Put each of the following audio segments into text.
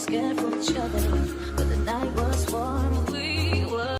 scared for each other, but the night was warm. We were.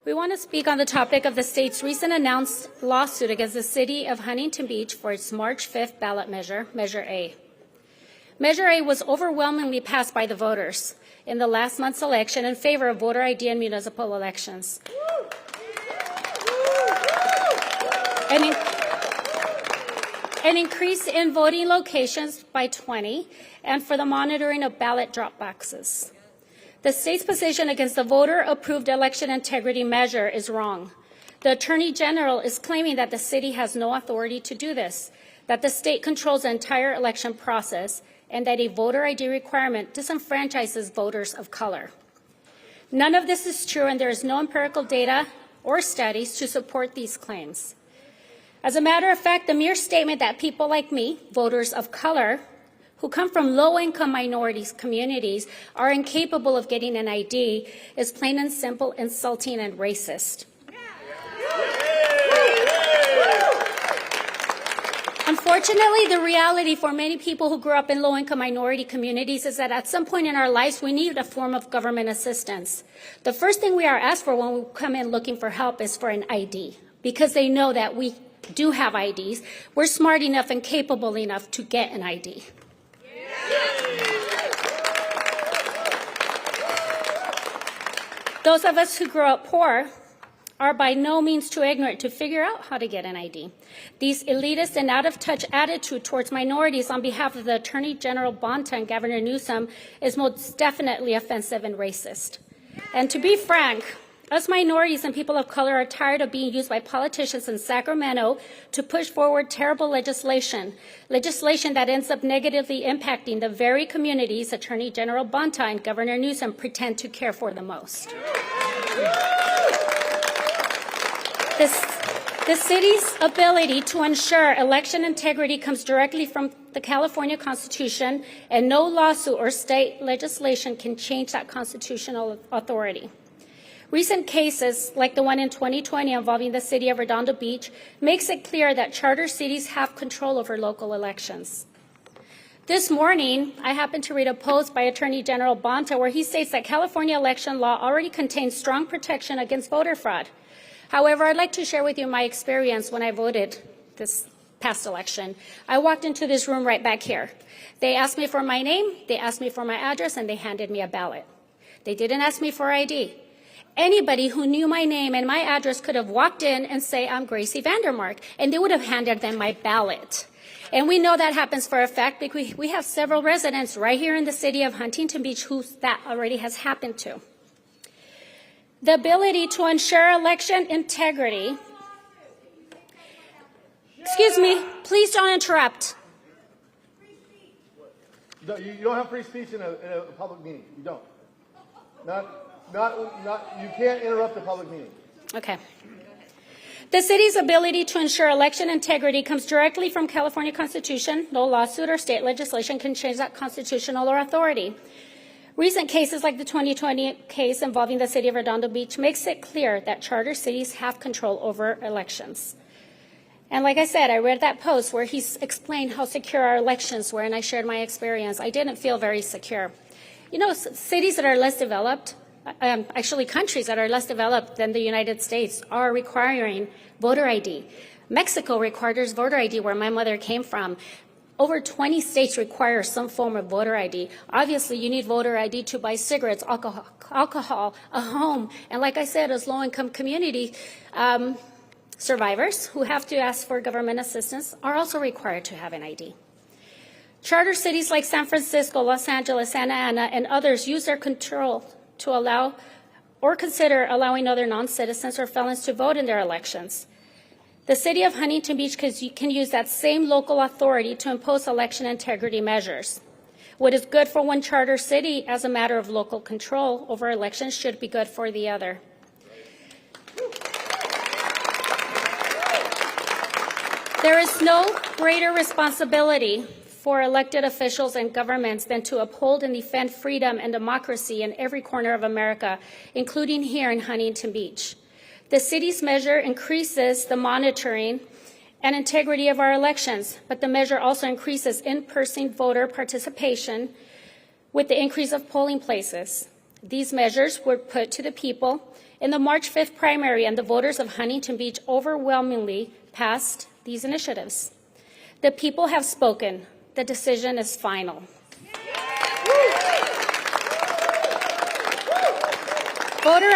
We want to speak on the topic of the state's recent announced lawsuit against the city of Huntington Beach for its March 5th ballot measure, Measure A. Measure A was overwhelmingly passed by the voters in the last month's election in favor of voter ID in municipal elections. An increase in voting locations by 20, and for the monitoring of ballot drop boxes. The state's position against the voter-approved election integrity measure is wrong. The Attorney General is claiming that the city has no authority to do this, that the state controls the entire election process, and that a voter ID requirement disenfranchises voters of color. None of this is true, and there is no empirical data or studies to support these claims. As a matter of fact, the mere statement that people like me, voters of color, who come from low-income minorities communities, are incapable of getting an ID is plain and simple insulting and racist. Unfortunately, the reality for many people who grew up in low-income minority communities is that at some point in our lives, we need a form of government assistance. The first thing we are asked for when we come in looking for help is for an ID, because they know that we do have IDs. We're smart enough and capable enough to get an ID. Those of us who grew up poor are by no means too ignorant to figure out how to get an ID. These elitist and out-of-touch attitude towards minorities on behalf of the Attorney General Bonta and Governor Newsom is most definitely offensive and racist. And to be frank, us minorities and people of color are tired of being used by politicians in Sacramento to push forward terrible legislation that ends up negatively impacting the very communities Attorney General Bonta and Governor Newsom pretend to care for the most. The city's ability to ensure election integrity comes directly from the California Constitution, and no lawsuit or state legislation can change that constitutional authority. Recent cases, like the one in 2020 involving the city of Redondo Beach, makes it clear that charter cities have control over local elections. This morning, I happened to read a post by Attorney General Bonta where he states that California election law already contains strong protection against voter fraud. However, I'd like to share with you my experience when I voted this past election. I walked into this room right back here. They asked me for my name, they asked me for my address, and they handed me a ballot. They didn't ask me for ID. Anybody who knew my name and my address could have walked in and say, I'm Gracey Van Der Mark, and they would have handed them my ballot. And we know that happens for a fact because we have several residents right here in the city of Huntington Beach who that already has happened to. The ability to ensure election integrity. Excuse me, please don't interrupt. No, you don't have free speech in a public meeting. You don't. You can't interrupt a public meeting. Okay. The city's ability to ensure election integrity comes directly from California Constitution. No lawsuit or state legislation can change that constitutional authority. Recent cases like the 2020 case involving the city of Redondo Beach makes it clear that charter cities have control over elections. And like I said, I read that post where he explained how secure our elections were, and I shared my experience. I didn't feel very secure. You know, cities that are less developed, actually countries that are less developed than the United States, are requiring voter ID. Mexico requires voter ID where my mother came from. Over 20 states require some form of voter ID. Obviously, you need voter ID to buy cigarettes, alcohol, a home. And like I said, as low-income community survivors who have to ask for government assistance are also required to have an ID. Charter cities like San Francisco, Los Angeles, Santa Ana, and others use their control to allow or consider allowing other non-citizens or felons to vote in their elections. The city of Huntington Beach can use that same local authority to impose election integrity measures. What is good for one charter city as a matter of local control over elections should be good for the other. There is no greater responsibility for elected officials and governments than to uphold and defend freedom and democracy in every corner of America, including here in Huntington Beach. The city's measure increases the monitoring and integrity of our elections, but the measure also increases in-person voter participation with the increase of polling places. These measures were put to the people in the March 5th primary, and the voters of Huntington Beach overwhelmingly passed these initiatives. The people have spoken. The decision is final. Voter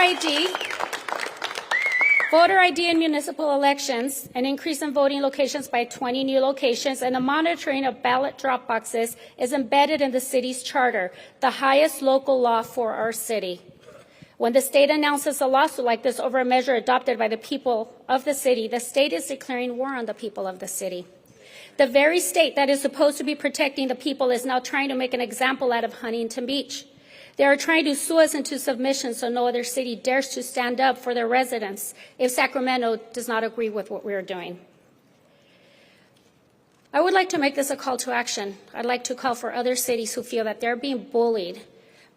ID in municipal elections, an increase in voting locations by 20 new locations, and the monitoring of ballot drop boxes is embedded in the city's charter, the highest local law for our city. When the state announces a lawsuit like this over a measure adopted by the people of the city, the state is declaring war on the people of the city. The very state that is supposed to be protecting the people is now trying to make an example out of Huntington Beach. They are trying to sue us into submission so no other city dares to stand up for their residents if Sacramento does not agree with what we are doing. I would like to make this a call to action. I'd like to call for other cities who feel that they're being bullied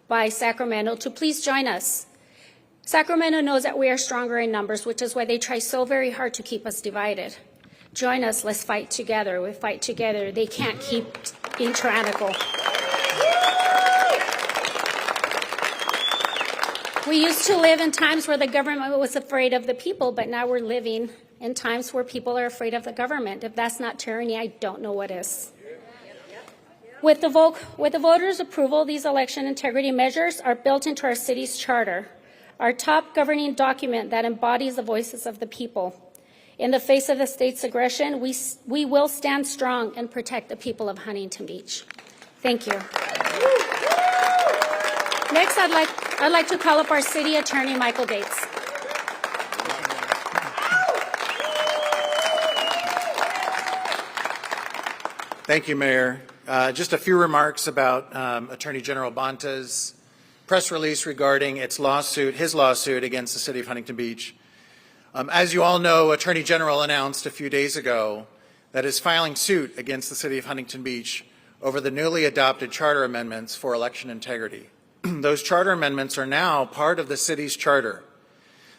by Sacramento to please join us. Sacramento knows that we are stronger in numbers, which is why they try so very hard to keep us divided. Join us, let's fight together. We fight together. They can't keep being tyrannical. We used to live in times where the government was afraid of the people, but now we're living in times where people are afraid of the government. If that's not tyranny, I don't know what is. With the voters' approval, these election integrity measures are built into our city's charter, our top governing document that embodies the voices of the people. In the face of the state's aggression, we will stand strong and protect the people of Huntington Beach. Thank you. Next, I'd like to call up our city attorney, Michael Bates. Thank you, Mayor. Just a few remarks about Attorney General Bonta's press release regarding his lawsuit against the city of Huntington Beach. As you all know, Attorney General announced a few days ago that is filing suit against the city of Huntington Beach over the newly adopted charter amendments for election integrity. Those charter amendments are now part of the city's charter,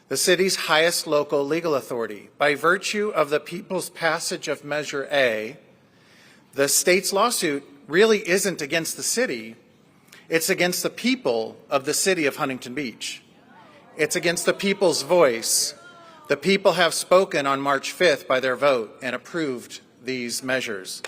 the city's highest local legal authority. By virtue of the people's passage of Measure A, the state's lawsuit really isn't against the city, it's against the people of the city of Huntington Beach. It's against the people's voice. The people have spoken on March 5th by their vote and approved these measures.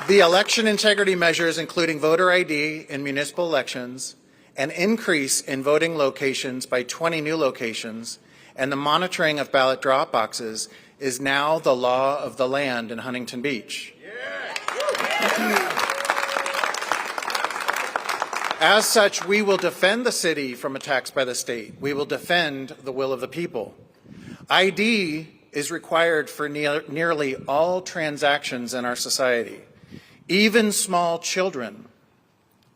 The election integrity measures, including voter ID in municipal elections, an increase in voting locations by 20 new locations, and the monitoring of ballot drop boxes is now the law of the land in Huntington Beach. As such, we will defend the city from attacks by the state. We will defend the will of the people. ID is required for nearly all transactions in our society. Even small children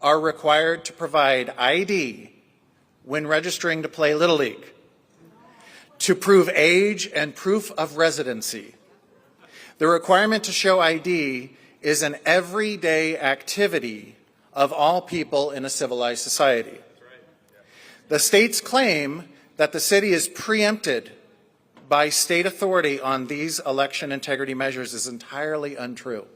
are required to provide ID when registering to play Little League, to prove age and proof of residency. The requirement to show ID is an everyday activity of all people in a civilized society. The state's claim that the city is preempted by state authority on these election integrity measures is entirely untrue.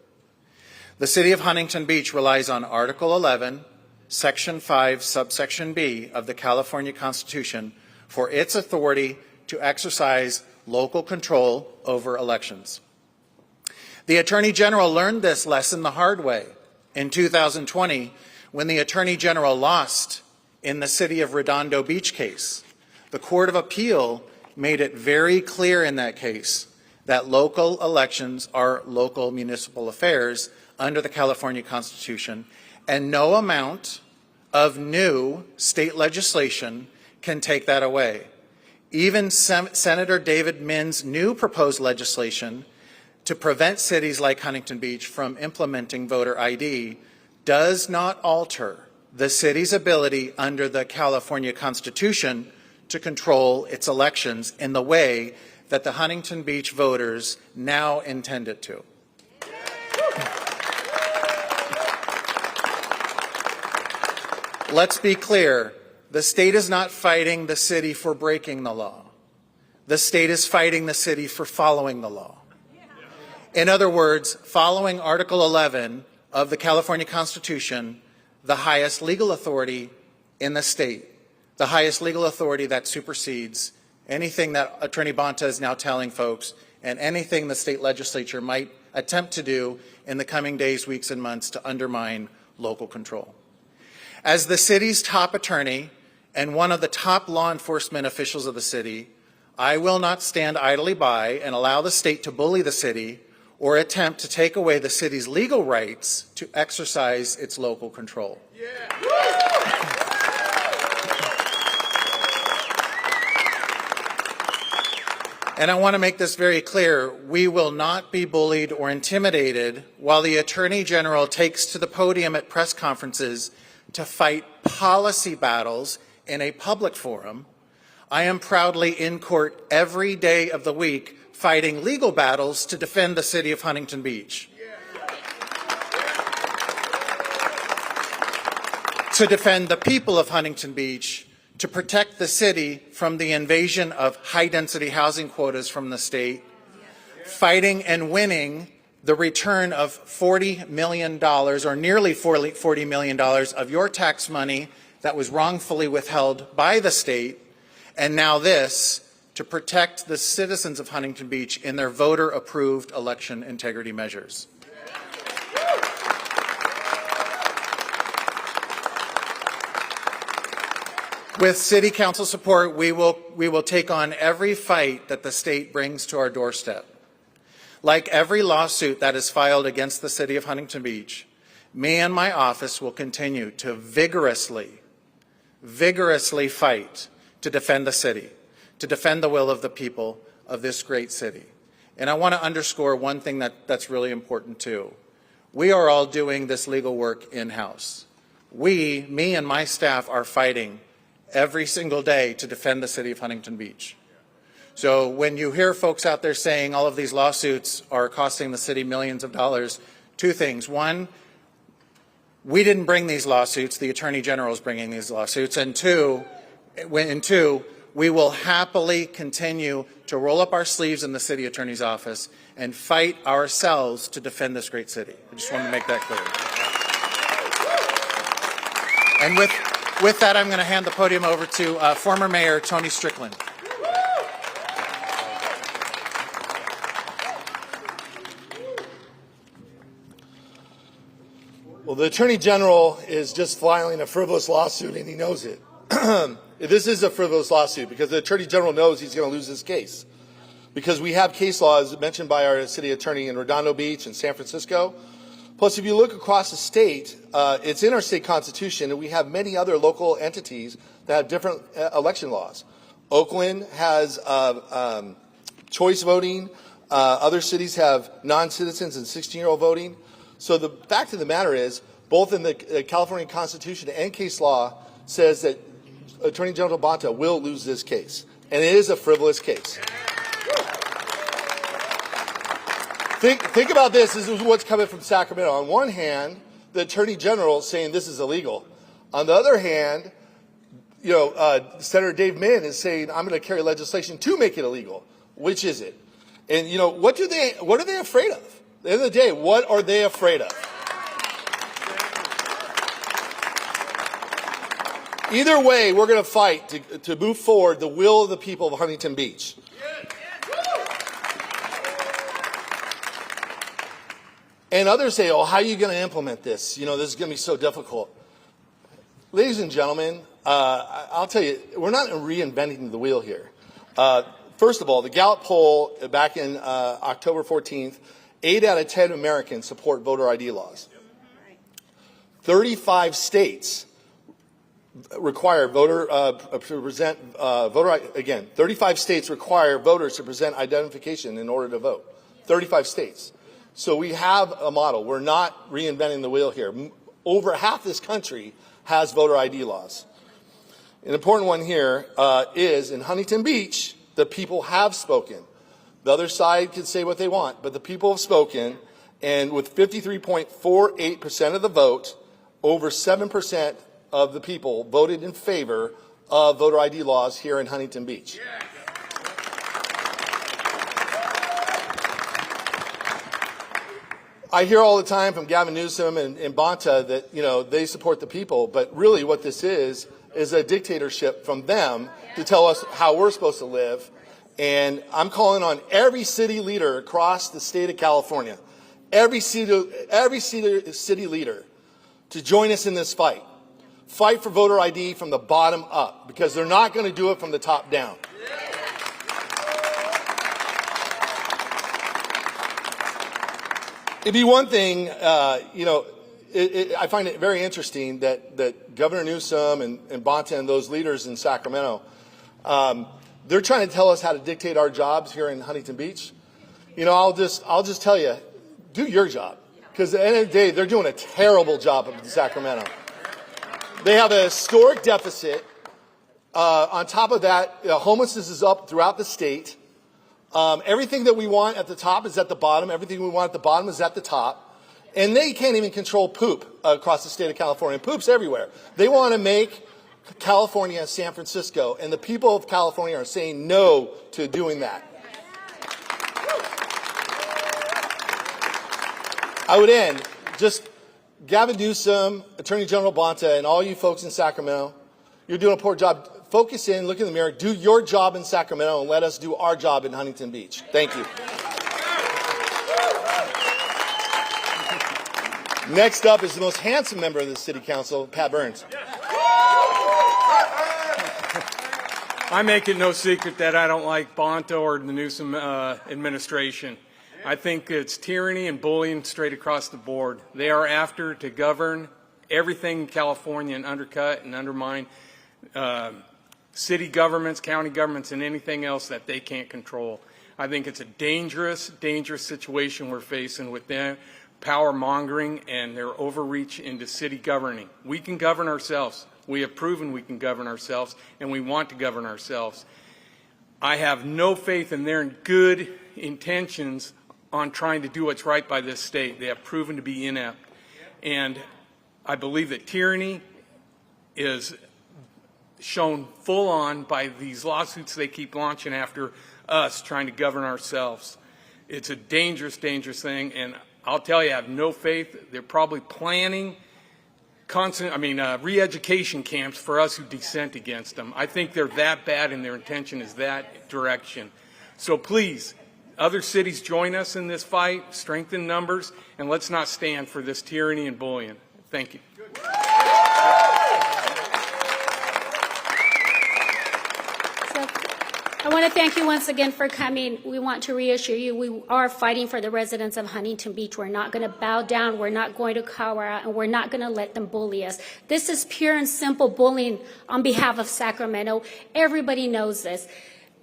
The city of Huntington Beach relies on Article 11, Section 5, subsection B of the California Constitution for its authority to exercise local control over elections. The Attorney General learned this lesson the hard way in 2020 when the Attorney General lost in the City of Redondo Beach case. The Court of Appeal made it very clear in that case that local elections are local municipal affairs under the California Constitution, and no amount of new state legislation can take that away. Even Senator David Minn's new proposed legislation to prevent cities like Huntington Beach from implementing voter ID does not alter the city's ability under the California Constitution to control its elections in the way that the Huntington Beach voters now intend it to. Let's be clear, the state is not fighting the city for breaking the law. The state is fighting the city for following the law. In other words, following Article 11 of the California Constitution, the highest legal authority in the state, the highest legal authority that supersedes anything that Attorney Bonta is now telling folks and anything the state legislature might attempt to do in the coming days, weeks, and months to undermine local control. As the city's top attorney and one of the top law enforcement officials of the city, I will not stand idly by and allow the state to bully the city or attempt to take away the city's legal rights to exercise its local control. And I want to make this very clear. We will not be bullied or intimidated while the Attorney General takes to the podium at press conferences to fight policy battles in a public forum. I am proudly in court every day of the week fighting legal battles to defend the city of Huntington Beach. To defend the people of Huntington Beach, to protect the city from the invasion of high-density housing quotas from the state, fighting and winning the return of $40 million, or nearly $40 million of your tax money that was wrongfully withheld by the state, and now this, to protect the citizens of Huntington Beach in their voter-approved election integrity measures. With City Council support, we will take on every fight that the state brings to our doorstep. Like every lawsuit that is filed against the City of Huntington Beach, me and my office will continue to vigorously fight to defend the city, to defend the will of the people of this great city. And I want to underscore one thing that's really important too. We are all doing this legal work in-house. Me and my staff are fighting every single day to defend the city of Huntington Beach. So when you hear folks out there saying all of these lawsuits are costing the city millions of dollars, two things. One, we didn't bring these lawsuits. The Attorney General is bringing these lawsuits. And two, we will happily continue to roll up our sleeves in the city attorney's office and fight ourselves to defend this great city. I just want to make that clear. And with that, I'm going to hand the podium over to former Mayor Tony Strickland. Well, the Attorney General is just filing a frivolous lawsuit, and he knows it. This is a frivolous lawsuit because the Attorney General knows he's going to lose this case. Because we have case laws mentioned by our city attorney in Redondo Beach and San Francisco. Plus, if you look across the state, it's in our state constitution, and we have many other local entities that have different election laws. Oakland has choice voting. Other cities have non-citizens and 16-year-old voting. So the fact of the matter is, both in the California Constitution and case law says that Attorney General Bonta will lose this case. And it is a frivolous case. Think about this. This is what's coming from Sacramento. On one hand, the Attorney General is saying this is illegal. On the other hand, Senator Dave Min is saying I'm going to carry legislation to make it illegal. Which is it? And what are they afraid of? At the end of the day, what are they afraid of? Either way, we're going to fight to move forward the will of the people of Huntington Beach. And others say, oh, how are you going to implement this? This is going to be so difficult. Ladies and gentlemen, I'll tell you, we're not reinventing the wheel here. First of all, the Gallup poll back in October 14th, 8 out of 10 Americans support voter ID laws. 35 states require 35 states require voters to present identification in order to vote. 35 states. So we have a model. We're not reinventing the wheel here. Over half this country has voter ID laws. An important one here is in Huntington Beach, the people have spoken. The other side can say what they want, but the people have spoken, and with 53.48% of the vote, over 7% of the people voted in favor of voter ID laws here in Huntington Beach. I hear all the time from Gavin Newsom and Bonta that, you know, they support the people, but really what this is a dictatorship from them to tell us how we're supposed to live. And I'm calling on every city leader across the state of California, every city leader to join us in this fight. Fight for voter ID from the bottom up, because they're not going to do it from the top down. It'd be one thing, you know, I find it very interesting that Governor Newsom and Bonta and those leaders in Sacramento, they're trying to tell us how to dictate our jobs here in Huntington Beach. You know, I'll just tell you, do your job, because at the end of the day, they're doing a terrible job up in Sacramento. They have a historic deficit. On top of that, homelessness is up throughout the state. Everything that we want at the top is at the bottom. Everything we want at the bottom is at the top. And they can't even control poop across the state of California. Poop's everywhere. They want to make California San Francisco, and the people of California are saying no to doing that. I would end, just Gavin Newsom, Attorney General Bonta, and all you folks in Sacramento, you're doing a poor job. Focus in, look in the mirror, do your job in Sacramento, and let us do our job in Huntington Beach. Thank you. Next up is the most handsome member of the City Council, Pat Burns. I make it no secret that I don't like Bonta or the Newsom administration. I think it's tyranny and bullying straight across the board. They are after to govern everything in California and undercut and undermine city governments, county governments, and anything else that they can't control. I think it's a dangerous, dangerous situation we're facing with them power mongering and their overreach into city governing. We can govern ourselves. We have proven we can govern ourselves, and we want to govern ourselves. I have no faith in their good intentions on trying to do what's right by this state. They have proven to be inept. And I believe that tyranny is shown full on by these lawsuits they keep launching after us trying to govern ourselves. It's a dangerous, dangerous thing, and I'll tell you, I have no faith. They're probably planning re-education camps for us who dissent against them. I think they're that bad and their intention is that direction. So please, other cities join us in this fight, strengthen numbers, and let's not stand for this tyranny and bullying. Thank you. I want to thank you once again for coming. We want to reassure you we are fighting for the residents of Huntington Beach. We're not going to bow down. We're not going to cower out, and we're not going to let them bully us. This is pure and simple bullying on behalf of Sacramento. Everybody knows this.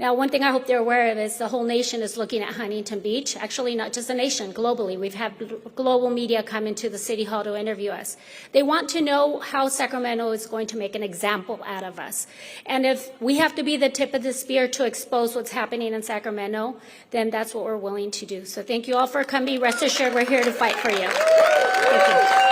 Now, one thing I hope they're aware of is the whole nation is looking at Huntington Beach. Actually, not just the nation, globally. We've had global media come into the City Hall to interview us. They want to know how Sacramento is going to make an example out of us. And if we have to be the tip of the spear to expose what's happening in Sacramento, then that's what we're willing to do. So thank you all for coming. Rest assured we're here to fight for you. Thank you.